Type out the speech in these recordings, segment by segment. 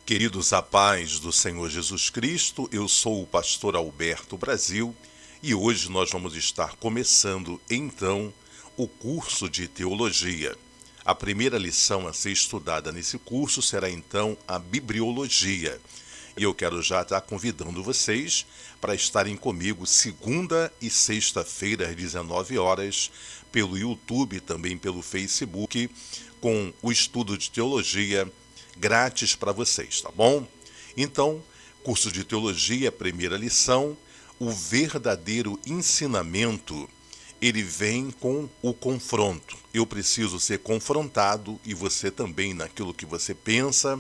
Queridos, a paz do Senhor Jesus Cristo, eu sou o pastor Alberto Brasil e hoje nós vamos estar começando então o curso de teologia. A primeira lição a ser estudada nesse curso será então a bibliologia. E eu quero já estar convidando vocês para estarem comigo segunda e sexta-feira às 19 horas pelo YouTube, também pelo Facebook, com o estudo de teologia grátis para vocês, tá bom? Então, curso de teologia, primeira lição, o verdadeiro ensinamento, ele vem com o confronto. Eu preciso ser confrontado e você também naquilo que você pensa,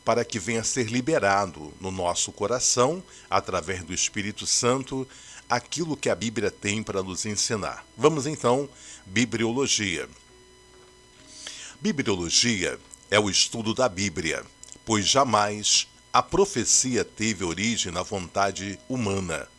para que venha a ser liberado no nosso coração, através do Espírito Santo, aquilo que a Bíblia tem para nos ensinar. Vamos então, bibliologia. Bibliologia é o estudo da Bíblia, pois jamais a profecia teve origem na vontade humana,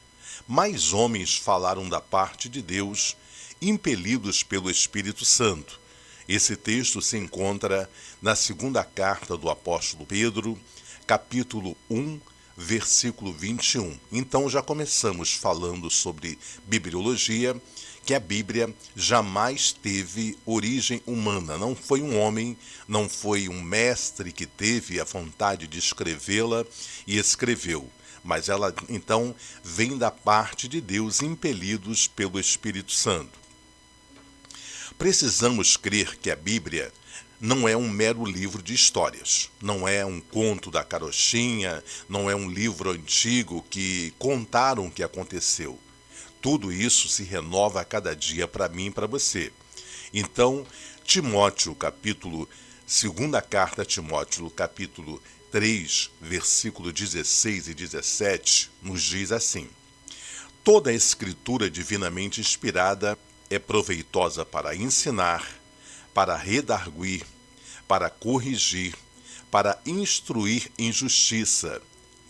mas homens falaram da parte de Deus, impelidos pelo Espírito Santo. Esse texto se encontra na segunda carta do apóstolo Pedro, capítulo 1, versículo 21. Então já começamos falando sobre bibliologia, que a Bíblia jamais teve origem humana. Não foi um homem, não foi um mestre que teve a vontade de escrevê-la e escreveu. Mas ela, então, vem da parte de Deus, impelidos pelo Espírito Santo. Precisamos crer que a Bíblia não é um mero livro de histórias, não é um conto da carochinha, não é um livro antigo que contaram o que aconteceu. Tudo isso se renova a cada dia para mim e para você. Então, Timóteo, segunda carta a Timóteo, capítulo 3, versículo 16 e 17, nos diz assim: toda a escritura divinamente inspirada é proveitosa para ensinar, para redarguir, para corrigir, para instruir em justiça,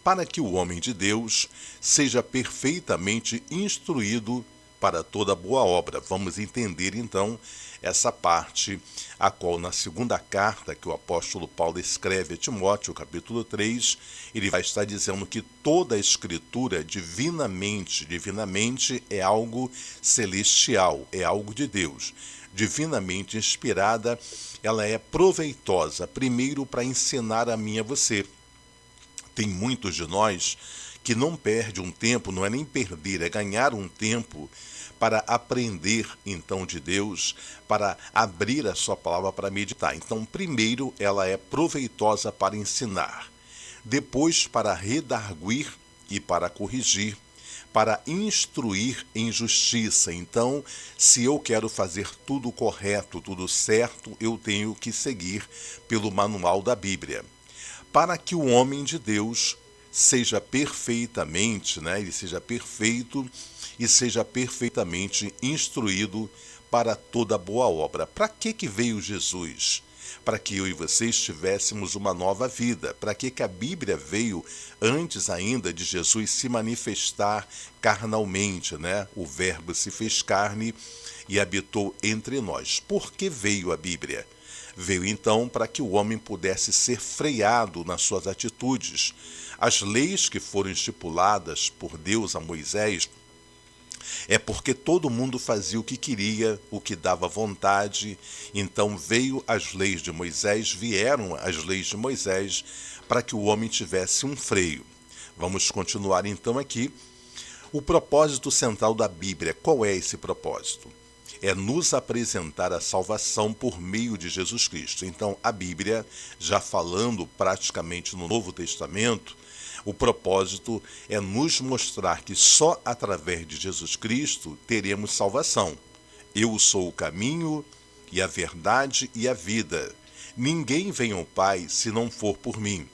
para que o homem de Deus seja perfeitamente instruído para toda boa obra. Vamos entender então essa parte, a qual na segunda carta que o apóstolo Paulo escreve a Timóteo, capítulo 3, ele vai estar dizendo que toda a escritura divinamente é algo celestial, é algo de Deus. Divinamente inspirada, ela é proveitosa, primeiro para ensinar a mim e a você. Tem muitos de nós que não perde um tempo, não é nem perder, é ganhar um tempo para aprender, então, de Deus, para abrir a sua palavra para meditar. Então, primeiro, ela é proveitosa para ensinar, depois para redarguir e para corrigir, para instruir em justiça. Então, se eu quero fazer tudo correto, tudo certo, eu tenho que seguir pelo manual da Bíblia. Para que o homem de Deus seja perfeitamente, ele seja perfeito e seja perfeitamente instruído para toda boa obra. Para que veio Jesus? Para que eu e vocês tivéssemos uma nova vida. Para que a Bíblia veio antes ainda de Jesus se manifestar carnalmente, O Verbo se fez carne e habitou entre nós. Por que veio a Bíblia? Veio então para que o homem pudesse ser freado nas suas atitudes. As leis que foram estipuladas por Deus a Moisés é porque todo mundo fazia o que queria, o que dava vontade. Então vieram as leis de Moisés para que o homem tivesse um freio. Vamos continuar então aqui. O propósito central da Bíblia, qual é esse propósito? É nos apresentar a salvação por meio de Jesus Cristo. Então, a Bíblia, já falando praticamente no Novo Testamento, o propósito é nos mostrar que só através de Jesus Cristo teremos salvação. Eu sou o caminho e a verdade e a vida. Ninguém vem ao Pai se não for por mim.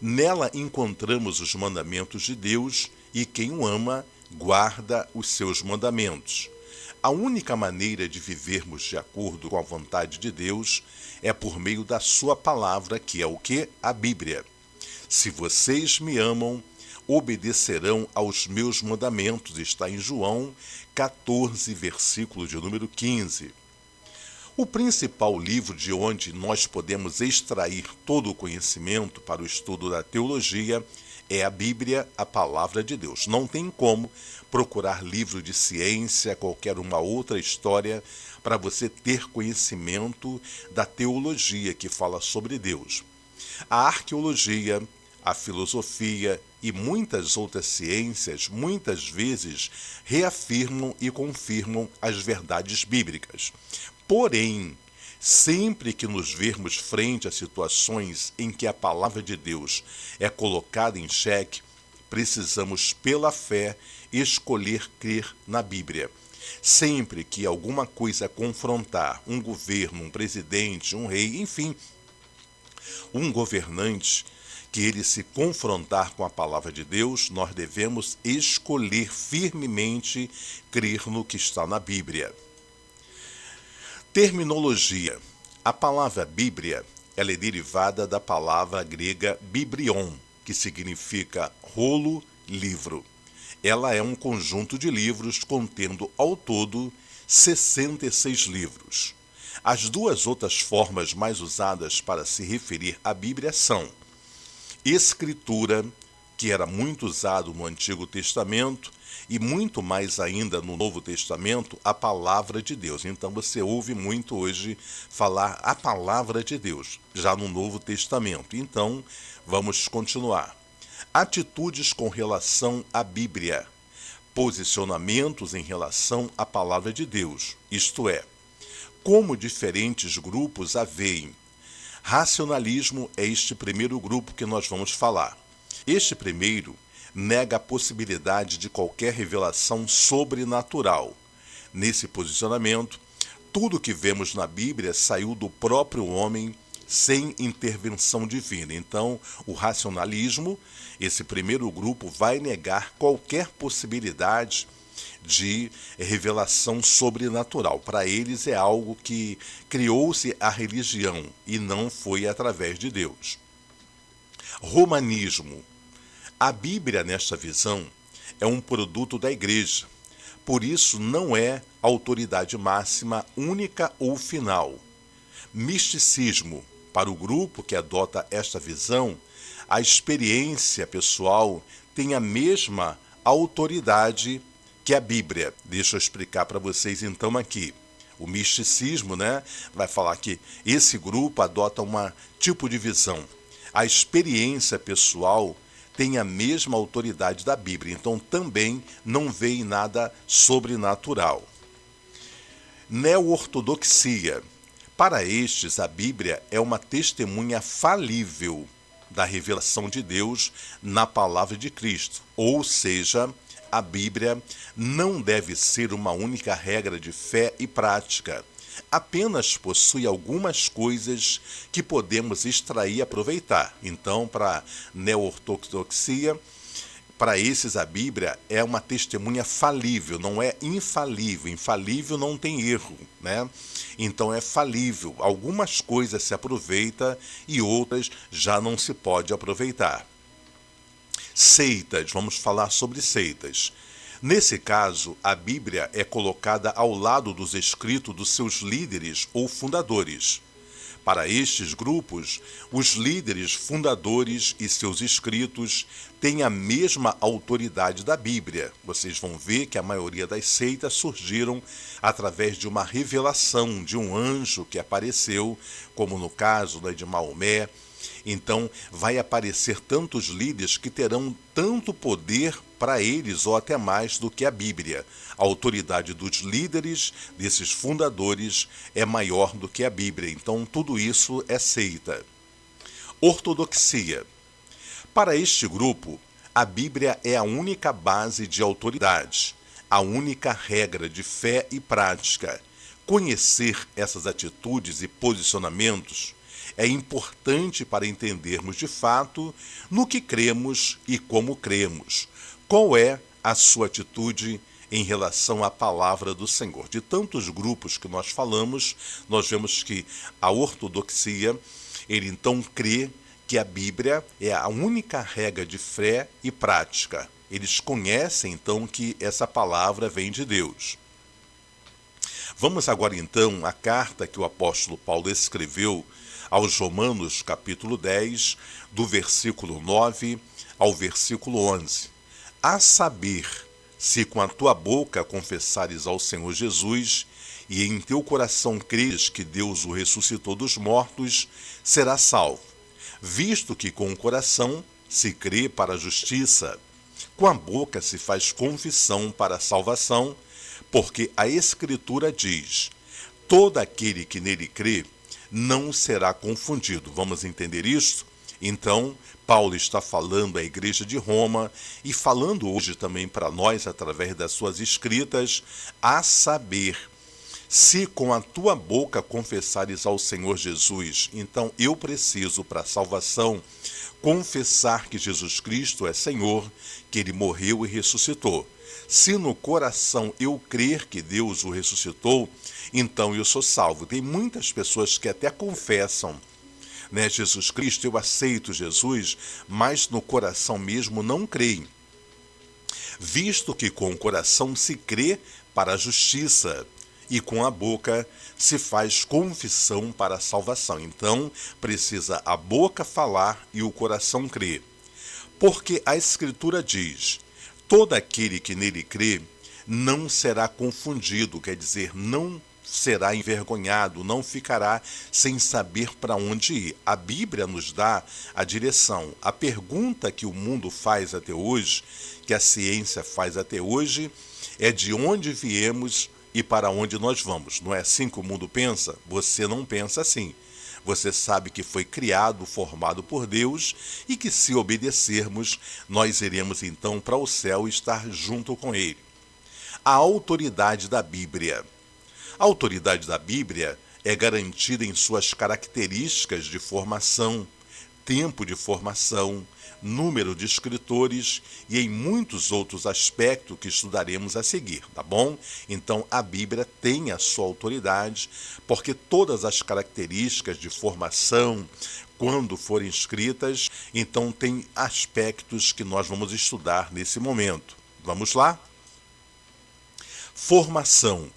Nela encontramos os mandamentos de Deus e quem o ama guarda os seus mandamentos. A única maneira de vivermos de acordo com a vontade de Deus é por meio da sua palavra, que é o quê? A Bíblia. Se vocês me amam, obedecerão aos meus mandamentos. Está em João 14, versículo de número 15. O principal livro de onde nós podemos extrair todo o conhecimento para o estudo da teologia é a Bíblia, a Palavra de Deus. Não tem como procurar livro de ciência, qualquer uma outra história, para você ter conhecimento da teologia que fala sobre Deus. A arqueologia, a filosofia e muitas outras ciências muitas vezes reafirmam e confirmam as verdades bíblicas. Porém, sempre que nos vermos frente a situações em que a palavra de Deus é colocada em xeque, precisamos, pela fé, escolher crer na Bíblia. Sempre que alguma coisa confrontar um governo, um presidente, um rei, enfim, um governante, que ele se confrontar com a palavra de Deus, nós devemos escolher firmemente crer no que está na Bíblia. Terminologia. A palavra Bíblia, ela é derivada da palavra grega biblion, que significa rolo, livro. Ela é um conjunto de livros contendo ao todo 66 livros. As duas outras formas mais usadas para se referir à Bíblia são escritura, que era muito usado no Antigo Testamento, e muito mais ainda no Novo Testamento, a palavra de Deus. Então você ouve muito hoje falar a palavra de Deus, já no Novo Testamento. Então, vamos continuar. Atitudes com relação à Bíblia. Posicionamentos em relação à palavra de Deus, isto é, como diferentes grupos a veem. Racionalismo é este primeiro grupo que nós vamos falar. Este primeiro nega a possibilidade de qualquer revelação sobrenatural. Nesse posicionamento, tudo que vemos na Bíblia saiu do próprio homem sem intervenção divina. Então, o racionalismo, esse primeiro grupo, vai negar qualquer possibilidade de revelação sobrenatural. Para eles é algo que criou-se a religião e não foi através de Deus. Romanismo. A Bíblia, nesta visão, é um produto da igreja. Por isso, não é autoridade máxima, única ou final. Misticismo. Para o grupo que adota esta visão, a experiência pessoal tem a mesma autoridade que a Bíblia. Deixa eu explicar para vocês então aqui. O misticismo, vai falar que esse grupo adota um tipo de visão. A experiência pessoal tem a mesma autoridade da Bíblia, então também não vê em nada sobrenatural. Neo-ortodoxia. Para estes, a Bíblia é uma testemunha falível da revelação de Deus na palavra de Cristo, ou seja, a Bíblia não deve ser uma única regra de fé e prática. Apenas possui algumas coisas que podemos extrair e aproveitar. Então, para neo-ortodoxia, para esses a Bíblia é uma testemunha falível, não é infalível. Infalível não tem erro, Então é falível. Algumas coisas se aproveita e outras já não se pode aproveitar. Seitas, vamos falar sobre seitas. Nesse caso, a Bíblia é colocada ao lado dos escritos dos seus líderes ou fundadores. Para estes grupos, os líderes fundadores e seus escritos têm a mesma autoridade da Bíblia. Vocês vão ver que a maioria das seitas surgiram através de uma revelação de um anjo que apareceu, como no caso de Maomé. Então, vai aparecer tantos líderes que terão tanto poder para eles, ou até mais, do que a Bíblia. A autoridade dos líderes, desses fundadores, é maior do que a Bíblia. Então, tudo isso é seita. Ortodoxia. Para este grupo, a Bíblia é a única base de autoridade, a única regra de fé e prática. Conhecer essas atitudes e posicionamentos é importante para entendermos de fato no que cremos e como cremos. Qual é a sua atitude em relação à palavra do Senhor? De tantos grupos que nós falamos, nós vemos que a ortodoxia, ele então crê que a Bíblia é a única regra de fé e prática. Eles conhecem então que essa palavra vem de Deus. Vamos agora então à carta que o apóstolo Paulo escreveu aos Romanos, capítulo 10, do versículo 9 ao versículo 11. A saber, se com a tua boca confessares ao Senhor Jesus e em teu coração creres que Deus o ressuscitou dos mortos, serás salvo, visto que com o coração se crê para a justiça, com a boca se faz confissão para a salvação, porque a Escritura diz: todo aquele que nele crê não será confundido. Vamos entender isso? Então, Paulo está falando à igreja de Roma e falando hoje também para nós, através das suas escritas, a saber, se com a tua boca confessares ao Senhor Jesus, então eu preciso, para a salvação, confessar que Jesus Cristo é Senhor, que Ele morreu e ressuscitou. Se no coração eu crer que Deus o ressuscitou, então eu sou salvo. Tem muitas pessoas que até confessam, né, Jesus Cristo, eu aceito Jesus, mas no coração mesmo não creem. Visto que com o coração se crê para a justiça e com a boca se faz confissão para a salvação. Então, precisa a boca falar e o coração crer. Porque a Escritura diz: todo aquele que nele crê não será confundido, quer dizer, não será envergonhado, não ficará sem saber para onde ir. A Bíblia nos dá a direção. A pergunta que o mundo faz até hoje, que a ciência faz até hoje, é de onde viemos e para onde nós vamos. Não é assim que o mundo pensa? Você não pensa assim. Você sabe que foi criado, formado por Deus e que se obedecermos, nós iremos então para o céu e estar junto com Ele. A autoridade da Bíblia. A autoridade da Bíblia é garantida em suas características de formação, tempo de formação, número de escritores e em muitos outros aspectos que estudaremos a seguir, tá bom? Então a Bíblia tem a sua autoridade, porque todas as características de formação, quando forem escritas, então tem aspectos que nós vamos estudar nesse momento. Vamos lá? Formação.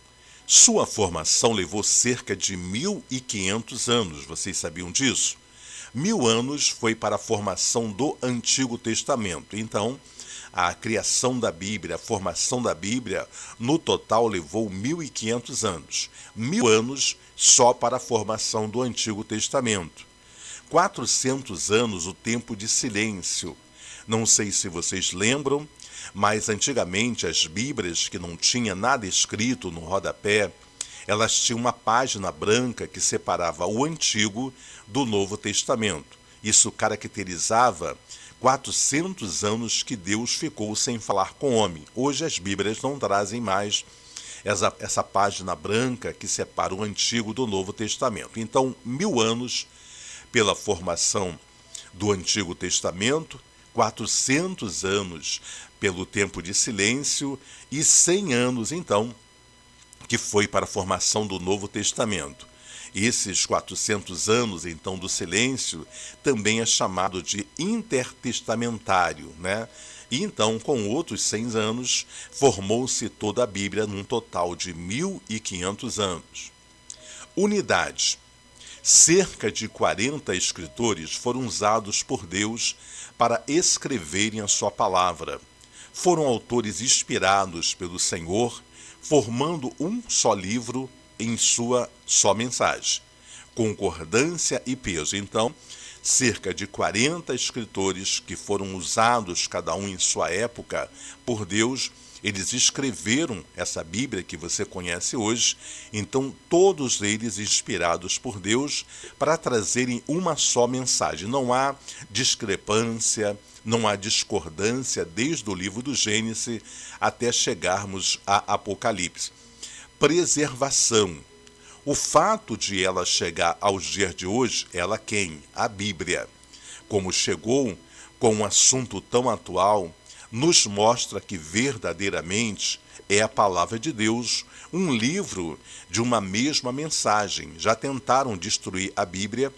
Sua formação levou cerca de 1.500 anos, vocês sabiam disso? 1000 anos foi para a formação do Antigo Testamento. Então, a criação da Bíblia, a formação da Bíblia, no total levou 1.500 anos. 1000 anos só para a formação do Antigo Testamento. 400 anos o tempo de silêncio. Não sei se vocês lembram, mas antigamente as Bíblias, que não tinha nada escrito no rodapé, elas tinham uma página branca que separava o Antigo do Novo Testamento. Isso caracterizava 400 anos que Deus ficou sem falar com o homem. Hoje as Bíblias não trazem mais essa página branca que separa o Antigo do Novo Testamento. Então, 1000 anos pela formação do Antigo Testamento, 400 anos pelo tempo de silêncio e 100 anos, então, que foi para a formação do Novo Testamento. Esses 400 anos, então, do silêncio, também é chamado de intertestamentário, né? E então, com outros 100 anos, formou-se toda a Bíblia num total de 1.500 anos. Unidade. Cerca de 40 escritores foram usados por Deus para escreverem a sua palavra. Foram autores inspirados pelo Senhor, formando um só livro em sua só mensagem. Concordância e peso. Então, cerca de 40 escritores que foram usados, cada um em sua época, por Deus, eles escreveram essa Bíblia que você conhece hoje, então todos eles inspirados por Deus para trazerem uma só mensagem. Não há discrepância, não há discordância desde o livro do Gênesis até chegarmos a Apocalipse. Preservação. O fato de ela chegar aos dias de hoje, ela quem? A Bíblia. Como chegou com um assunto tão atual, nos mostra que verdadeiramente é a palavra de Deus, um livro de uma mesma mensagem. Já tentaram destruir a Bíblia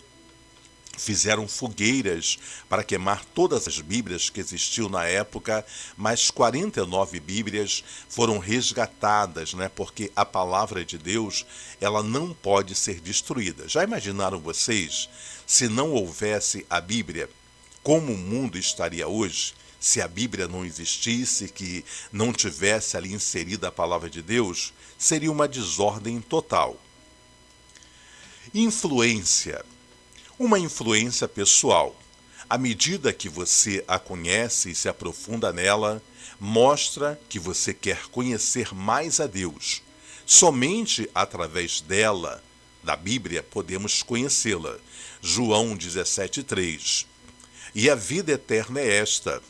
Fizeram fogueiras para queimar todas as Bíblias que existiam na época, mas 49 Bíblias foram resgatadas, né? Porque a palavra de Deus, ela não pode ser destruída. Já imaginaram vocês, se não houvesse a Bíblia, como o mundo estaria hoje? Se a Bíblia não existisse, que não tivesse ali inserida a palavra de Deus, seria uma desordem total. Influência. Uma influência pessoal. À medida que você a conhece e se aprofunda nela, mostra que você quer conhecer mais a Deus. Somente através dela, da Bíblia, podemos conhecê-la. João 17,3. E a vida eterna é esta,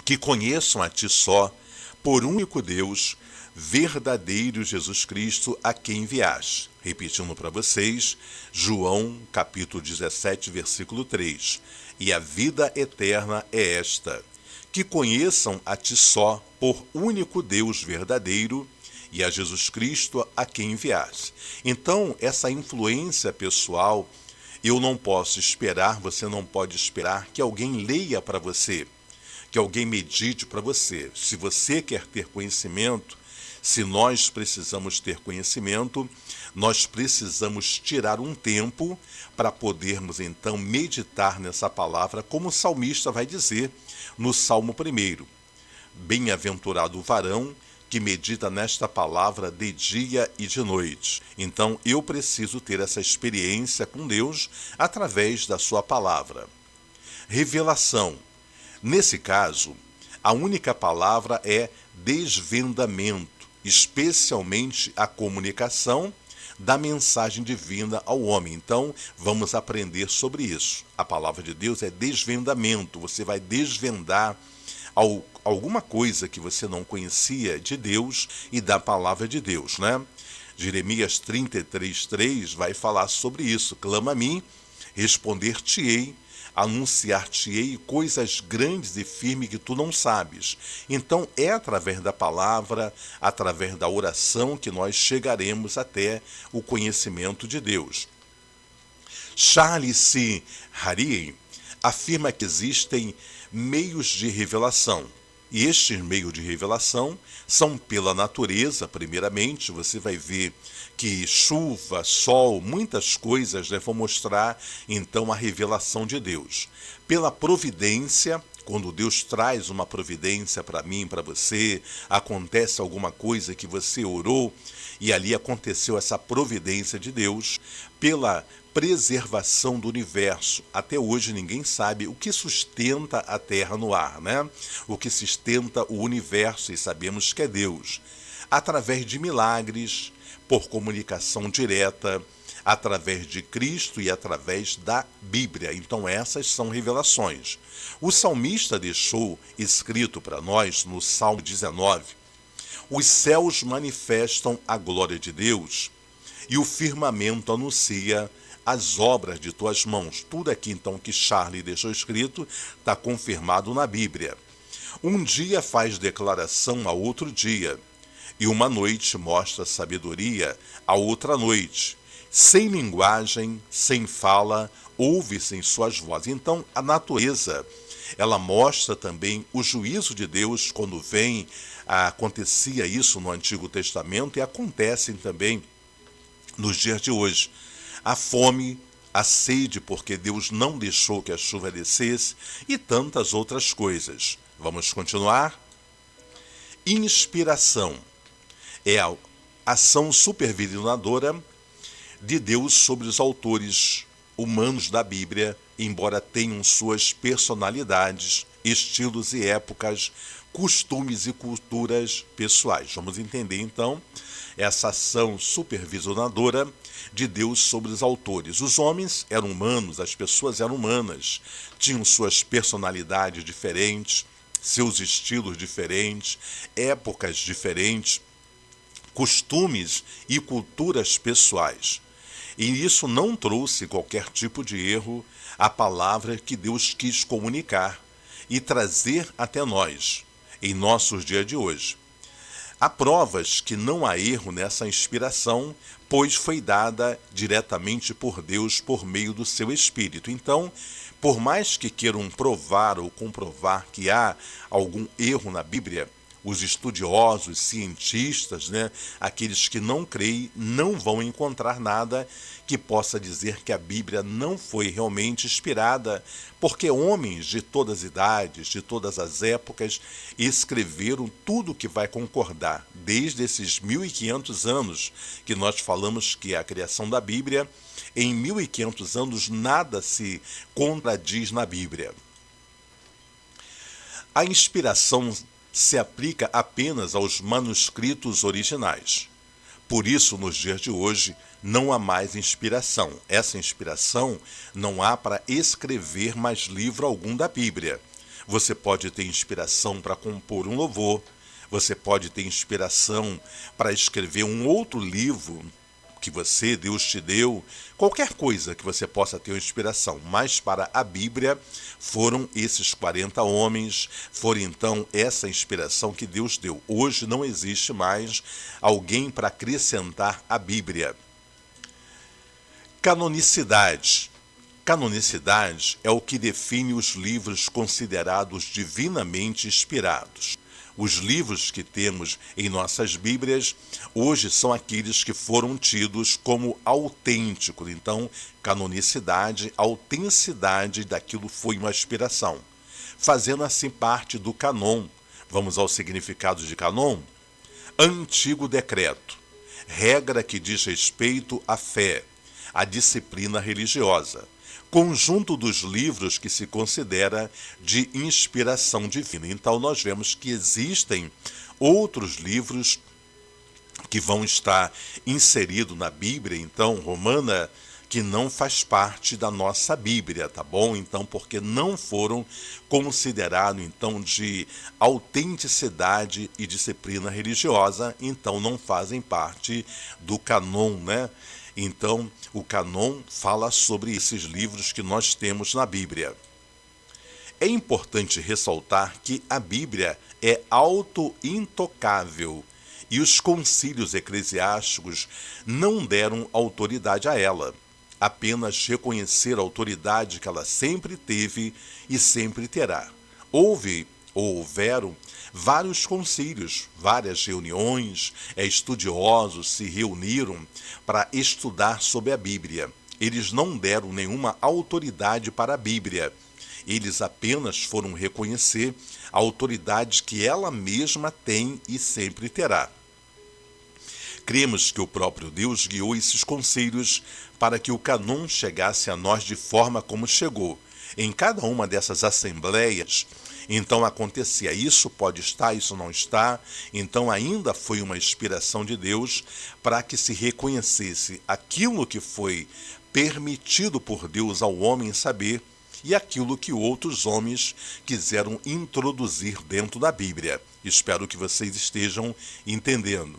que conheçam a ti só, por único Deus, verdadeiro Jesus Cristo, a quem enviaste. Repetindo para vocês, João capítulo 17, versículo 3. E a vida eterna é esta, que conheçam a ti só, por único Deus verdadeiro, e a Jesus Cristo, a quem enviaste. Então, essa influência pessoal, eu não posso esperar, você não pode esperar que alguém leia para você, que alguém medite para você. Se você quer ter conhecimento, se nós precisamos ter conhecimento, nós precisamos tirar um tempo para podermos então meditar nessa palavra, como o salmista vai dizer no Salmo 1. Bem-aventurado o varão que medita nesta palavra de dia e de noite. Então eu preciso ter essa experiência com Deus através da sua palavra. Revelação. Nesse caso, a única palavra é desvendamento, especialmente a comunicação da mensagem divina ao homem. Então, vamos aprender sobre isso. A palavra de Deus é desvendamento. Você vai desvendar alguma coisa que você não conhecia de Deus e da palavra de Deus, né? Jeremias 33:3 vai falar sobre isso. Clama a mim, responder-te-ei, anunciar-te-ei coisas grandes e firmes que tu não sabes. Então é através da palavra, através da oração, que nós chegaremos até o conhecimento de Deus. Charles C. Harry afirma que existem meios de revelação. E estes meios de revelação são pela natureza, primeiramente. Você vai ver que chuva, sol, muitas coisas vão mostrar então a revelação de Deus. Pela providência, quando Deus traz uma providência para mim, para você, acontece alguma coisa que você orou e ali aconteceu essa providência de Deus. Pela preservação do universo. Até hoje ninguém sabe o que sustenta a Terra no ar, né? O que sustenta o universo, e sabemos que é Deus. Através de milagres, por comunicação direta, através de Cristo e através da Bíblia. Então essas são revelações. O salmista deixou escrito para nós no Salmo 19: os céus manifestam a glória de Deus e o firmamento anuncia as obras de tuas mãos. Tudo aqui então que Charlie deixou escrito está confirmado na Bíblia. Um dia faz declaração a outro dia, e uma noite mostra sabedoria a outra noite. Sem linguagem, sem fala, ouve-se em suas vozes. Então a natureza, ela mostra também o juízo de Deus quando vem. Acontecia isso no Antigo Testamento e acontecem também nos dias de hoje. A fome, a sede, porque Deus não deixou que a chuva descesse, e tantas outras coisas. Vamos continuar? Inspiração é a ação supervisionadora de Deus sobre os autores humanos da Bíblia, embora tenham suas personalidades, estilos e épocas, costumes e culturas pessoais. Vamos entender então essa ação supervisionadora de Deus sobre os autores. Os homens eram humanos, as pessoas eram humanas, tinham suas personalidades diferentes, seus estilos diferentes, épocas diferentes, costumes e culturas pessoais. E isso não trouxe qualquer tipo de erro à palavra que Deus quis comunicar e trazer até nós, em nossos dias de hoje. Há provas que não há erro nessa inspiração, pois foi dada diretamente por Deus por meio do seu Espírito. Então, por mais que queiram provar ou comprovar que há algum erro na Bíblia, os estudiosos, cientistas, aqueles que não creem, não vão encontrar nada que possa dizer que a Bíblia não foi realmente inspirada, porque homens de todas as idades, de todas as épocas, escreveram tudo que vai concordar, desde esses 1500 anos que nós falamos que é a criação da Bíblia. Em 1500 anos nada se contradiz na Bíblia. A inspiração se aplica apenas aos manuscritos originais. Por isso, nos dias de hoje, não há mais inspiração. Essa inspiração não há para escrever mais livro algum da Bíblia. Você pode ter inspiração para compor um louvor, você pode ter inspiração para escrever um outro livro que Deus te deu, qualquer coisa que você possa ter uma inspiração, mas para a Bíblia foram esses 40 homens, foram então essa inspiração que Deus deu. Hoje não existe mais alguém para acrescentar à Bíblia. Canonicidade. Canonicidade é o que define os livros considerados divinamente inspirados. Os livros que temos em nossas Bíblias hoje são aqueles que foram tidos como autênticos. Então, canonicidade, autenticidade daquilo foi uma inspiração. Fazendo assim parte do canon. Vamos ao significado de canon? Antigo decreto. Regra que diz respeito à fé, à disciplina religiosa. Conjunto dos livros que se considera de inspiração divina. Então nós vemos que existem outros livros que vão estar inseridos na Bíblia, então, romana, que não faz parte da nossa Bíblia, tá bom? Então, porque não foram considerados, então, de autenticidade e disciplina religiosa, então não fazem parte do canon, Então, o canon fala sobre esses livros que nós temos na Bíblia. É importante ressaltar que a Bíblia é auto-intocável e os concílios eclesiásticos não deram autoridade a ela, apenas reconhecer a autoridade que ela sempre teve e sempre terá. Houveram vários concílios, várias reuniões, estudiosos se reuniram para estudar sobre a Bíblia. Eles não deram nenhuma autoridade para a Bíblia. Eles apenas foram reconhecer a autoridade que ela mesma tem e sempre terá. Cremos que o próprio Deus guiou esses concílios para que o canon chegasse a nós de forma como chegou. Em cada uma dessas assembleias, então acontecia, isso pode estar, isso não está, então ainda foi uma inspiração de Deus para que se reconhecesse aquilo que foi permitido por Deus ao homem saber e aquilo que outros homens quiseram introduzir dentro da Bíblia. Espero que vocês estejam entendendo.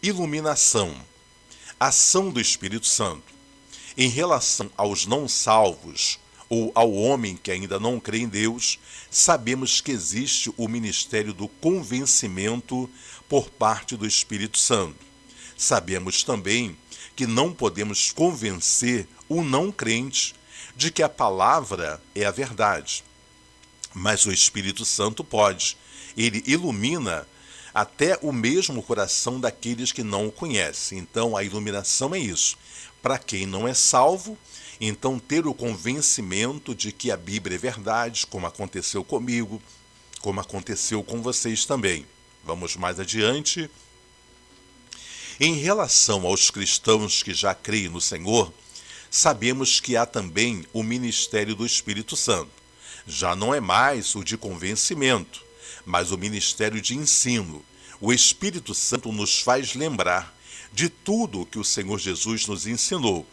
Iluminação, ação do Espírito Santo. Em relação aos não salvos, ou ao homem que ainda não crê em Deus, sabemos que existe o ministério do convencimento por parte do Espírito Santo. Sabemos também que não podemos convencer o não crente de que a palavra é a verdade. Mas o Espírito Santo pode. Ele ilumina até o mesmo coração daqueles que não o conhecem. Então a iluminação é isso. Para quem não é salvo, então ter o convencimento de que a Bíblia é verdade, como aconteceu comigo, como aconteceu com vocês também. Vamos mais adiante. Em relação aos cristãos que já creem no Senhor, sabemos que há também o ministério do Espírito Santo. Já não é mais o de convencimento, mas o ministério de ensino. O Espírito Santo nos faz lembrar de tudo que o Senhor Jesus nos ensinou.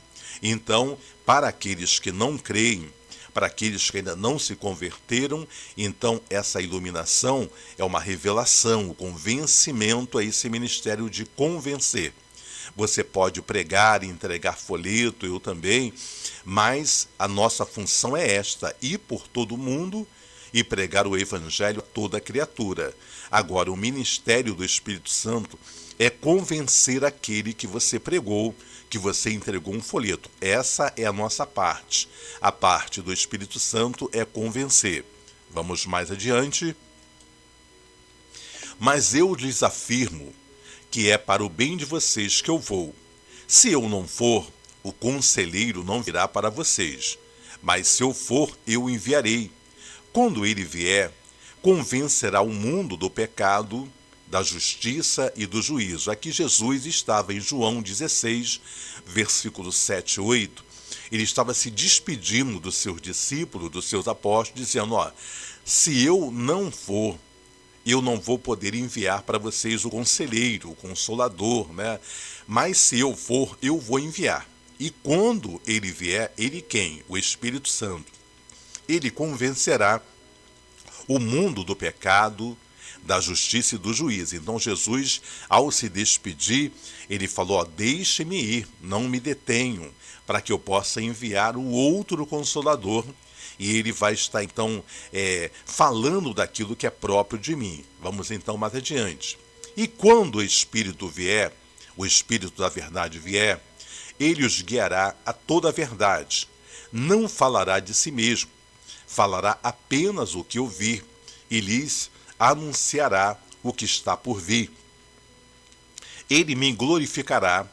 Então, para aqueles que não creem, para aqueles que ainda não se converteram, então essa iluminação é uma revelação, o convencimento é esse ministério de convencer. Você pode pregar e entregar folheto, eu também, mas a nossa função é esta, ir por todo mundo e pregar o evangelho a toda criatura. Agora, o ministério do Espírito Santo é convencer aquele que você pregou, que você entregou um folheto. Essa é a nossa parte. A parte do Espírito Santo é convencer. Vamos mais adiante. Mas eu lhes afirmo que é para o bem de vocês que eu vou. Se eu não for, o conselheiro não virá para vocês. Mas se eu for, eu o enviarei. Quando ele vier, convencerá o mundo do pecado, da justiça e do juízo. Aqui Jesus estava em João 16, versículos 7 e 8. Ele estava se despedindo dos seus discípulos, dos seus apóstolos, dizendo, se eu não for, eu não vou poder enviar para vocês o conselheiro, o consolador, né? Mas se eu for, eu vou enviar. E quando ele vier, ele quem? O Espírito Santo. Ele convencerá o mundo do pecado, da justiça e do juízo. Então Jesus, ao se despedir, ele falou, deixe-me ir, não me detenham, para que eu possa enviar o outro Consolador. E ele vai estar, então, falando daquilo que é próprio de mim. Vamos, então, mais adiante. E quando o Espírito vier, o Espírito da verdade vier, ele os guiará a toda a verdade. Não falará de si mesmo, falará apenas o que ouvir e lhes anunciará o que está por vir. Ele me glorificará,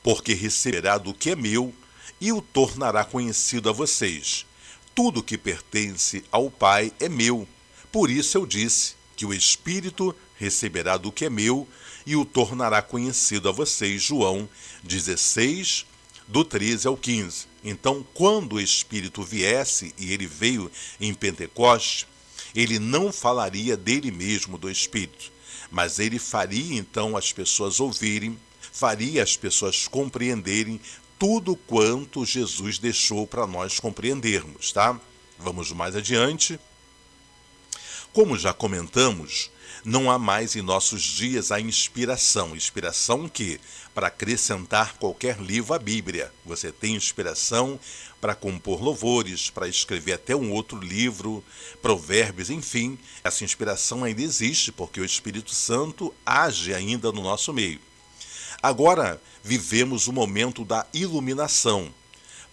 porque receberá do que é meu e o tornará conhecido a vocês. Tudo que pertence ao Pai é meu. Por isso eu disse que o Espírito receberá do que é meu e o tornará conhecido a vocês. João 16, do 13 ao 15. Então, quando o Espírito viesse, e ele veio em Pentecostes, ele não falaria dele mesmo, do Espírito, mas ele faria então as pessoas ouvirem, faria as pessoas compreenderem tudo quanto Jesus deixou para nós compreendermos, tá? Vamos mais adiante. Como já comentamos, não há mais em nossos dias a inspiração. Inspiração que? Para acrescentar qualquer livro à Bíblia. Você tem inspiração para compor louvores, para escrever até um outro livro, provérbios, enfim. Essa inspiração ainda existe, porque o Espírito Santo age ainda no nosso meio. Agora vivemos o momento da iluminação,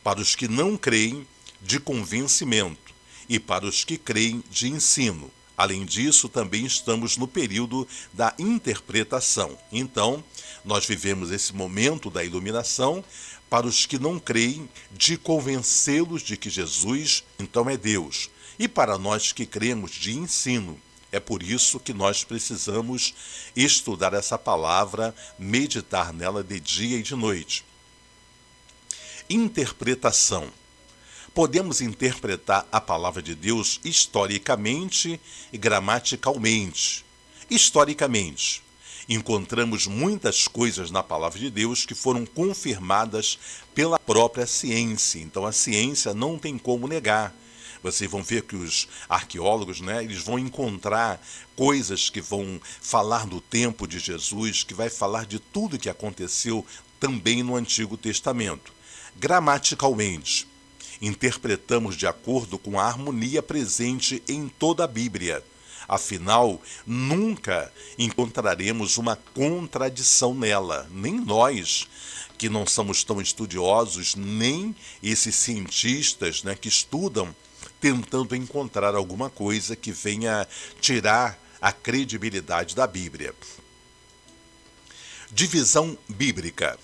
para os que não creem, de convencimento, e para os que creem, de ensino. Além disso, também estamos no período da interpretação. Então, nós vivemos esse momento da iluminação para os que não creem, de convencê-los de que Jesus, então, é Deus. E para nós que cremos, de ensino. É por isso que nós precisamos estudar essa palavra, meditar nela de dia e de noite. Interpretação. Podemos interpretar a palavra de Deus historicamente e gramaticalmente. Historicamente, encontramos muitas coisas na palavra de Deus que foram confirmadas pela própria ciência. Então a ciência não tem como negar. Vocês vão ver que os arqueólogos, eles vão encontrar coisas que vão falar do tempo de Jesus, que vai falar de tudo que aconteceu também no Antigo Testamento. Gramaticalmente, interpretamos de acordo com a harmonia presente em toda a Bíblia. Afinal, nunca encontraremos uma contradição nela, nem nós, que não somos tão estudiosos, nem esses cientistas que estudam, tentando encontrar alguma coisa que venha tirar a credibilidade da Bíblia. Divisão bíblica.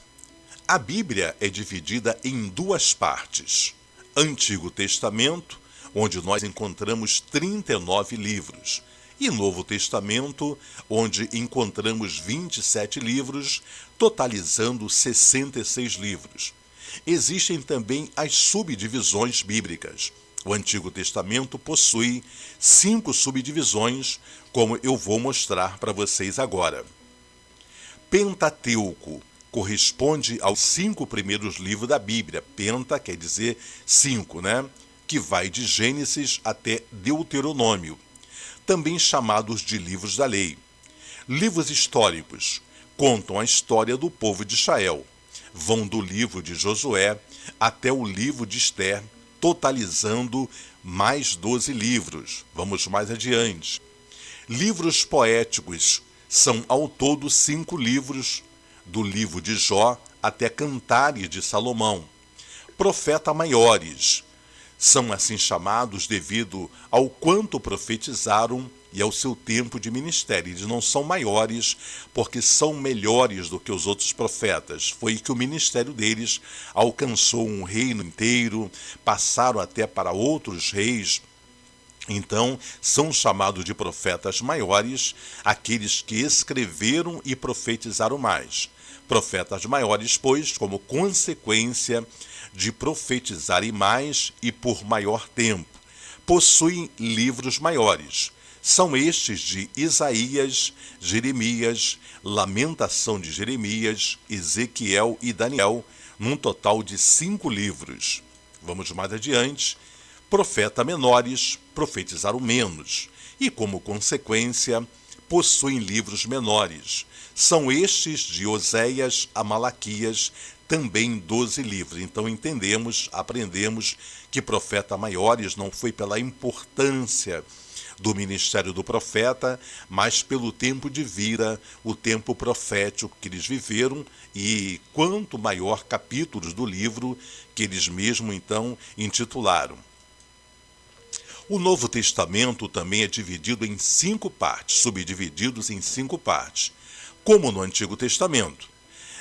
A Bíblia é dividida em duas partes. Antigo Testamento, onde nós encontramos 39 livros, e Novo Testamento, onde encontramos 27 livros, totalizando 66 livros. Existem também as subdivisões bíblicas. O Antigo Testamento possui 5 subdivisões, como eu vou mostrar para vocês agora. Pentateuco corresponde aos 5 primeiros livros da Bíblia. Penta quer dizer 5, que vai de Gênesis até Deuteronômio, também chamados de livros da lei. Livros históricos contam a história do povo de Israel. Vão do livro de Josué até o livro de Esther, totalizando mais 12 livros. Vamos mais adiante. Livros poéticos são ao todo 5 livros, do livro de Jó até Cantares de Salomão. Profeta maiores são assim chamados devido ao quanto profetizaram e ao seu tempo de ministério. Eles não são maiores porque são melhores do que os outros profetas. Foi que o ministério deles alcançou um reino inteiro, passaram até para outros reis. Então, são chamados de profetas maiores aqueles que escreveram e profetizaram mais. Profetas maiores, pois, como consequência de profetizarem mais e por maior tempo, possuem livros maiores. São estes de Isaías, Jeremias, Lamentação de Jeremias, Ezequiel e Daniel, num total de 5 livros. Vamos mais adiante. Profetas menores profetizaram menos e, como consequência, possuem livros menores. São estes de Oséias a Malaquias, também 12 livros. Então aprendemos que profetas maiores não foi pela importância do ministério do profeta, mas pelo tempo de vida, o tempo profético que eles viveram, e quanto maior capítulos do livro que eles mesmo então intitularam. O Novo Testamento também é dividido em 5 partes, subdivididos em 5 partes, como no Antigo Testamento.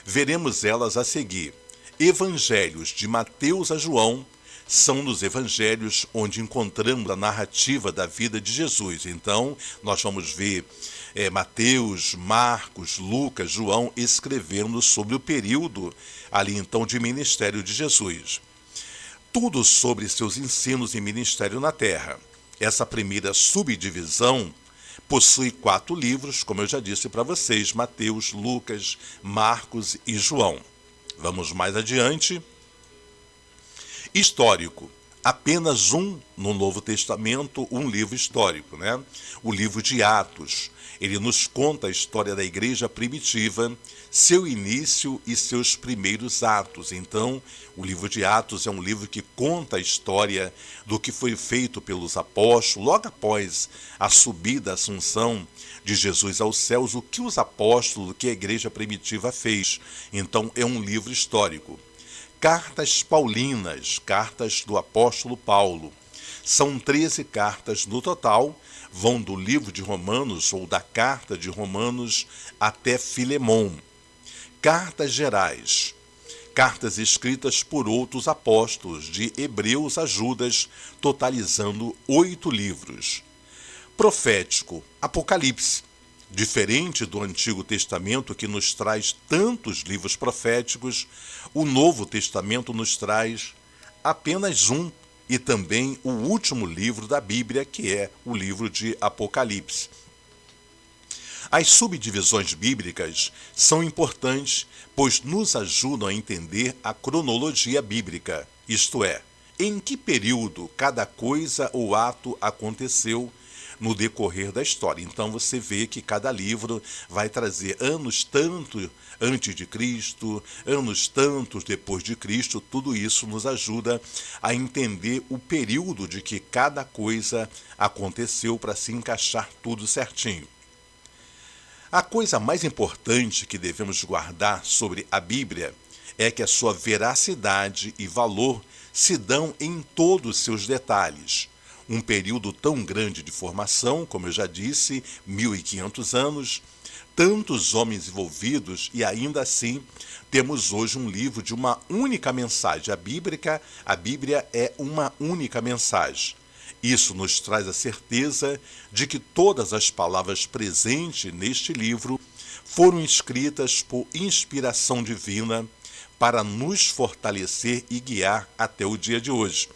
Veremos elas a seguir. Evangelhos de Mateus a João são nos evangelhos onde encontramos a narrativa da vida de Jesus. Então, nós vamos ver Mateus, Marcos, Lucas, João escrevendo sobre o período ali então de ministério de Jesus. Tudo sobre seus ensinos e ministério na terra. Essa primeira subdivisão possui 4 livros, como eu já disse para vocês, Mateus, Lucas, Marcos e João. Vamos mais adiante. Histórico. Apenas no Novo Testamento, um livro histórico, né? O livro de Atos. Ele nos conta a história da igreja primitiva, seu início e seus primeiros atos. Então, o livro de Atos é um livro que conta a história do que foi feito pelos apóstolos, logo após a subida, a assunção de Jesus aos céus, o que os apóstolos, o que a igreja primitiva fez. Então, é um livro histórico. Cartas paulinas, cartas do apóstolo Paulo. São 13 cartas no total, vão do livro de Romanos ou da carta de Romanos até Filemon. Cartas gerais, cartas escritas por outros apóstolos, de Hebreus a Judas, totalizando 8 livros. Profético, Apocalipse. Diferente do Antigo Testamento, que nos traz tantos livros proféticos, o Novo Testamento nos traz apenas um, e também o último livro da Bíblia, que é o livro de Apocalipse. As subdivisões bíblicas são importantes, pois nos ajudam a entender a cronologia bíblica, isto é, em que período cada coisa ou ato aconteceu no decorrer da história. Então você vê que cada livro vai trazer anos tanto antes de Cristo, anos tantos depois de Cristo. Tudo isso nos ajuda a entender o período de que cada coisa aconteceu para se encaixar tudo certinho. A coisa mais importante que devemos guardar sobre a Bíblia é que a sua veracidade e valor se dão em todos os seus detalhes. Um período tão grande de formação, como eu já disse, 1500 anos, tantos homens envolvidos, e ainda assim temos hoje um livro de uma única mensagem. A Bíblia é uma única mensagem. Isso nos traz a certeza de que todas as palavras presentes neste livro foram escritas por inspiração divina para nos fortalecer e guiar até o dia de hoje.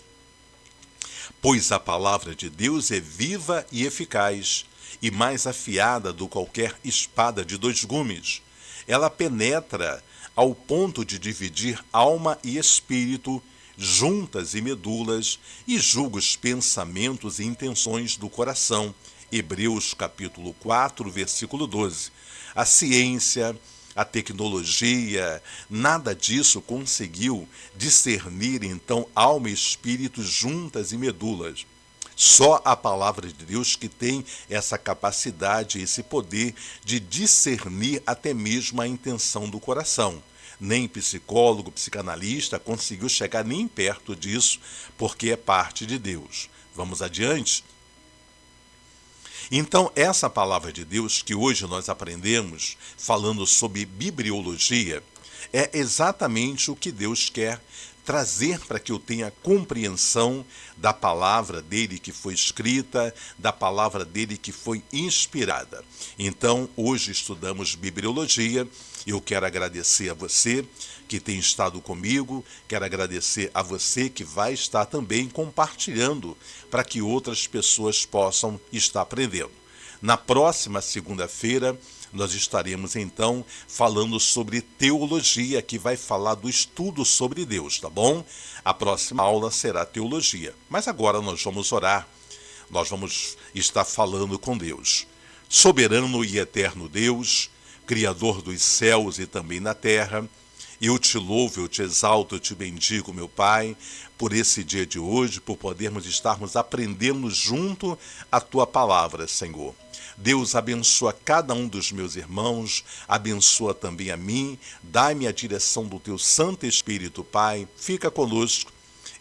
Pois a palavra de Deus é viva e eficaz, e mais afiada do que qualquer espada de 2 gumes. Ela penetra ao ponto de dividir alma e espírito, juntas e medulas, e julga os pensamentos e intenções do coração. Hebreus capítulo 4, versículo 12. A ciência, a tecnologia, nada disso conseguiu discernir então alma e espírito juntas e medulas. Só a palavra de Deus que tem essa capacidade, esse poder de discernir até mesmo a intenção do coração. Nem psicólogo, psicanalista conseguiu chegar nem perto disso, porque é parte de Deus. Vamos adiante? Então, essa palavra de Deus que hoje nós aprendemos, falando sobre bibliologia, é exatamente o que Deus quer trazer para que eu tenha compreensão da palavra dele que foi escrita, da palavra dele que foi inspirada. Então, hoje estudamos bibliologia. Eu quero agradecer a você que tem estado comigo, quero agradecer a você que vai estar também compartilhando para que outras pessoas possam estar aprendendo. Na próxima segunda-feira, nós estaremos então falando sobre teologia, que vai falar do estudo sobre Deus, tá bom? A próxima aula será teologia. Mas agora nós vamos orar, nós vamos estar falando com Deus. Soberano e eterno Deus, Criador dos céus e também da terra, eu te louvo, eu te exalto, eu te bendigo, meu Pai, por esse dia de hoje, por podermos estarmos aprendendo junto a Tua palavra, Senhor. Deus abençoa cada um dos meus irmãos, abençoa também a mim, dá-me a direção do Teu Santo Espírito, Pai, fica conosco.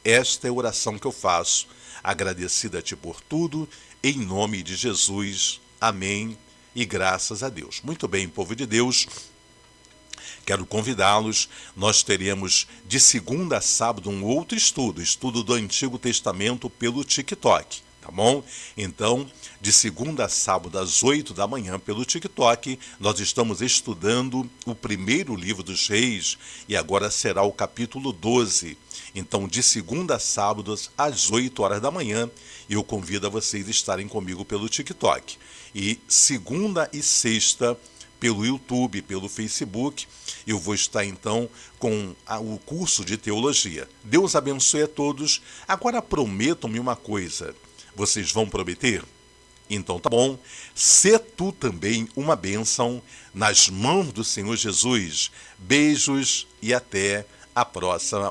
Esta é a oração que eu faço, agradecida a Ti por tudo, em nome de Jesus. Amém e graças a Deus. Muito bem, povo de Deus. Quero convidá-los, nós teremos de segunda a sábado um outro estudo do Antigo Testamento pelo TikTok, tá bom? Então, de segunda a sábado às 8 da manhã pelo TikTok, nós estamos estudando o primeiro livro dos Reis e agora será o capítulo 12. Então, de segunda a sábado às 8 horas da manhã, eu convido a vocês a estarem comigo pelo TikTok. E segunda e sexta, pelo YouTube, pelo Facebook, eu vou estar então com o curso de teologia. Deus abençoe a todos. Agora prometam-me uma coisa. Vocês vão prometer? Então tá bom. Sê tu também uma bênção nas mãos do Senhor Jesus. Beijos e até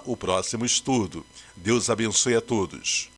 o próximo estudo. Deus abençoe a todos.